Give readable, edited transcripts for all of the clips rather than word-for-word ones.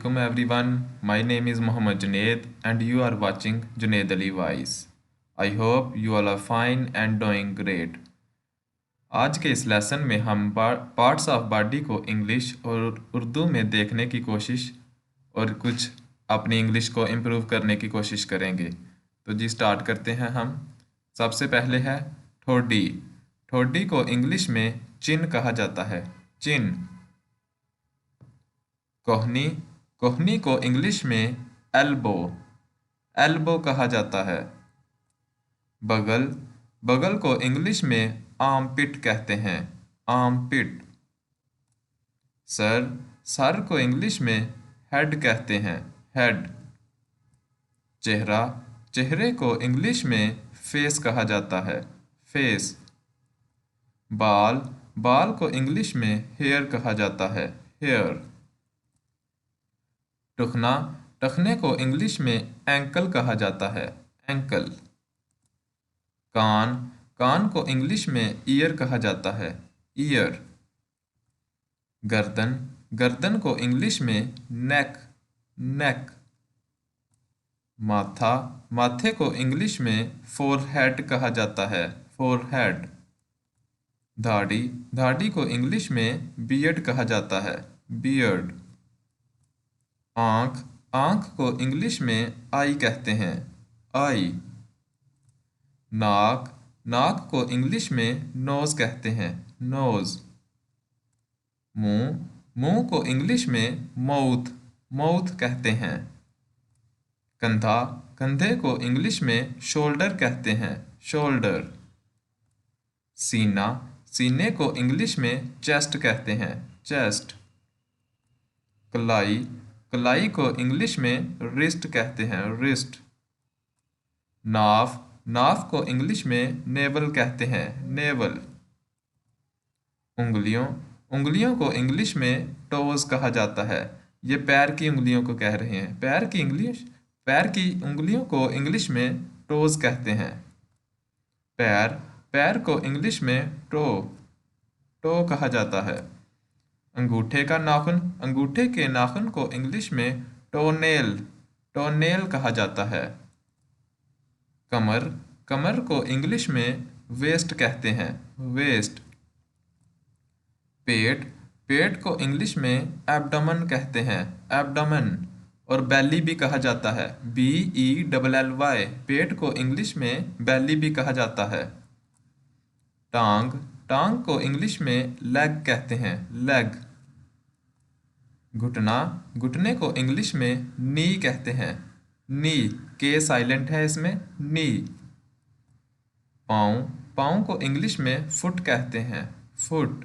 Assalamualaikum everyone. My name is Muhammad Junaid and you are watching Junaid Ali Voice. I hope you all are fine and doing great. आज के इस lesson में हम parts of body को English और उर्दू में देखने की कोशिश और कुछ अपनी इंग्लिश को इम्प्रूव करने की कोशिश करेंगे। तो जी स्टार्ट करते हैं हम। सबसे पहले है ठोडी। ठोडी को इंग्लिश में चिन कहा जाता है, चिन। कोहनी। कोहनी को इंग्लिश में एल्बो, एल्बो कहा जाता है। बगल। बगल को इंग्लिश में आर्मपिट कहते हैं, आर्मपिट। सर। सर को इंग्लिश में हेड कहते हैं, हेड। चेहरा। चेहरे को इंग्लिश में फेस कहा जाता है, फेस। बाल। बाल को इंग्लिश में हेयर कहा जाता है, हेयर। टखना। टखने को इंग्लिश में एंकल कहा जाता है, एंकल। कान। कान को इंग्लिश में ईयर कहा जाता है, ईयर। गर्दन। गर्दन को इंग्लिश में नेक, नेक। माथा। माथे को इंग्लिश में फोरहेड कहा जाता है, फोरहेड। दाढ़ी। दाढ़ी को इंग्लिश में बियर्ड कहा जाता है, बियर्ड। आँख। आँख को इंग्लिश में आई कहते हैं, आई। नाक। नाक को इंग्लिश में नोज कहते हैं, नोज। मुंह। मुंह को इंग्लिश में माउथ, माउथ कहते हैं। कंधा। कंधे को इंग्लिश में शोल्डर कहते हैं, शोल्डर। सीना। सीने को इंग्लिश में चेस्ट कहते हैं, चेस्ट। कलाई। कलाई को इंग्लिश में रिस्ट कहते हैं, रिस्ट। नाफ। नाफ को इंग्लिश में नेवल कहते हैं, नेवल। उंगलियों। उंगलियों को इंग्लिश में टोज कहा जाता है। ये पैर की उंगलियों को कह रहे हैं, पैर की उंगलियों को इंग्लिश में टोज कहते हैं। पैर। पैर को इंग्लिश में टो, टो कहा जाता है। अंगूठे का नाखून। अंगूठे के नाखून को इंग्लिश में टोनेल, टोनेल कहा जाता है। कमर। कमर को इंग्लिश में वेस्ट कहते हैं, वेस्ट। पेट। पेट को इंग्लिश में एब्डोमेन कहते हैं, एब्डोमेन। और बेली भी कहा जाता है, BELLY। पेट को इंग्लिश में बेली भी कहा जाता है। टांग। टांग को इंग्लिश में लेग कहते हैं, लेग। घुटना। घुटने को इंग्लिश में नी कहते हैं, नी। के साइलेंट है इसमें, नी। पाँव। पाँव को इंग्लिश में फुट कहते हैं, फुट।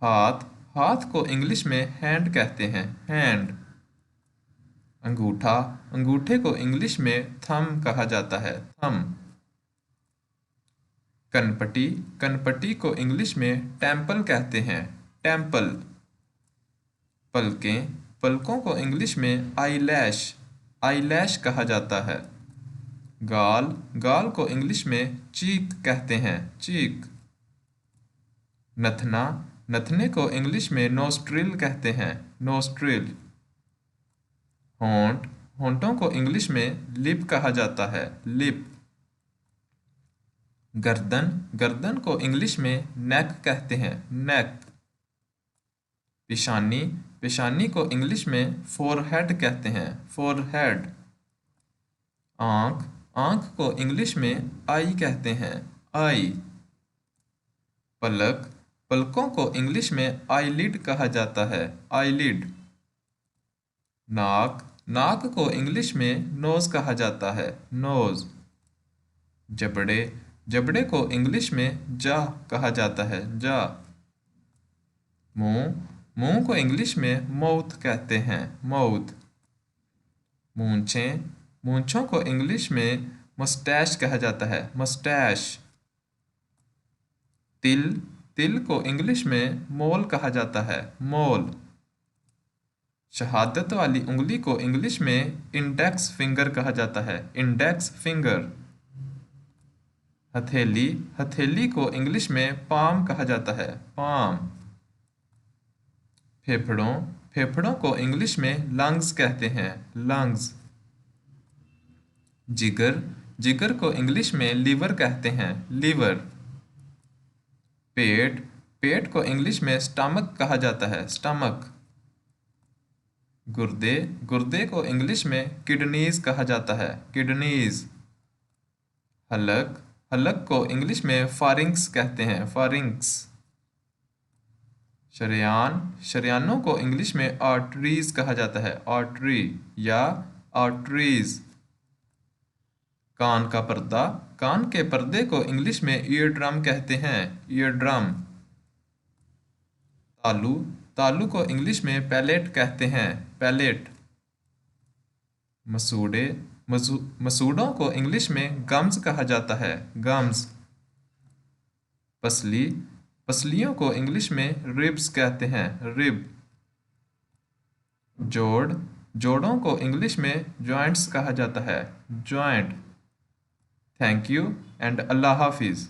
हाथ। हाथ को इंग्लिश में हैंड कहते हैं, हैंड। अंगूठा। अंगूठे को इंग्लिश में थंब कहा जाता है, थंब। कनपटी। कनपटी को इंग्लिश में टेम्पल कहते हैं, टेम्पल। पलकें। पलकों को इंग्लिश में आईलैश, आईलैश कहा जाता है। गाल। गाल को इंग्लिश में चीक कहते हैं, चीक। नथना। नथने को इंग्लिश में नोस्ट्रिल कहते हैं, नोस्ट्रिल। होंठ। होंठों को इंग्लिश में लिप कहा जाता है, लिप। गर्दन। गर्दन को इंग्लिश में नेक कहते हैं, नेक। पेशानी। पेशानी को इंग्लिश में फोरहेड कहते हैं, फोरहेड। आँख। आँख को इंग्लिश में आई कहते हैं, आई। पलक। पलकों को इंग्लिश में आईलिड कहा जाता है, आईलिड। नाक। नाक को इंग्लिश में नोज कहा जाता है, नोज। जबड़े। जबड़े को इंग्लिश में जा कहा जाता है, जा। मुंह। मुंह को इंग्लिश में माउथ कहते हैं, माउथ। मूंछें। मूंछों को इंग्लिश में मस्टैश कहा जाता है, मस्टैश। तिल। तिल को इंग्लिश में मोल कहा जाता है, मोल। शहादत वाली उंगली को इंग्लिश में इंडेक्स फिंगर कहा जाता है, इंडेक्स फिंगर। हथेली। हथेली को इंग्लिश में पाम कहा जाता है, पाम। फेफड़ों। फेफड़ों को इंग्लिश में लंग्स कहते हैं, लंग्स। जिगर, जिगर को इंग्लिश में लीवर कहते हैं, लीवर। पेट, पेट को इंग्लिश में स्टमक कहा जाता है, स्टमक। गुर्दे, गुर्दे को इंग्लिश में किडनीज कहा जाता है, किडनीज। हलक, हलक को इंग्लिश में फारिंक्स कहते हैं, फारिंक्स। शरेयान, शरेयानों को इंग्लिश में आर्टरीज कहा जाता है, आर्टरी या आर्टरीज। कान का पर्दा, कान के पर्दे को इंग्लिश में ईयर ड्रम कहते हैं, ईयर ड्रम। तालू, तालू को इंग्लिश में पैलेट कहते हैं, पैलेट। मसूड़े, मसूड़ों को इंग्लिश में गम्स कहा जाता है, गम्स। पसली, पसलियों को इंग्लिश में रिब्स कहते हैं, रिब। जोड़, जोड़ों को इंग्लिश में जॉइंट्स कहा जाता है, जॉइंट। थैंक यू एंड अल्लाह हाफिज़।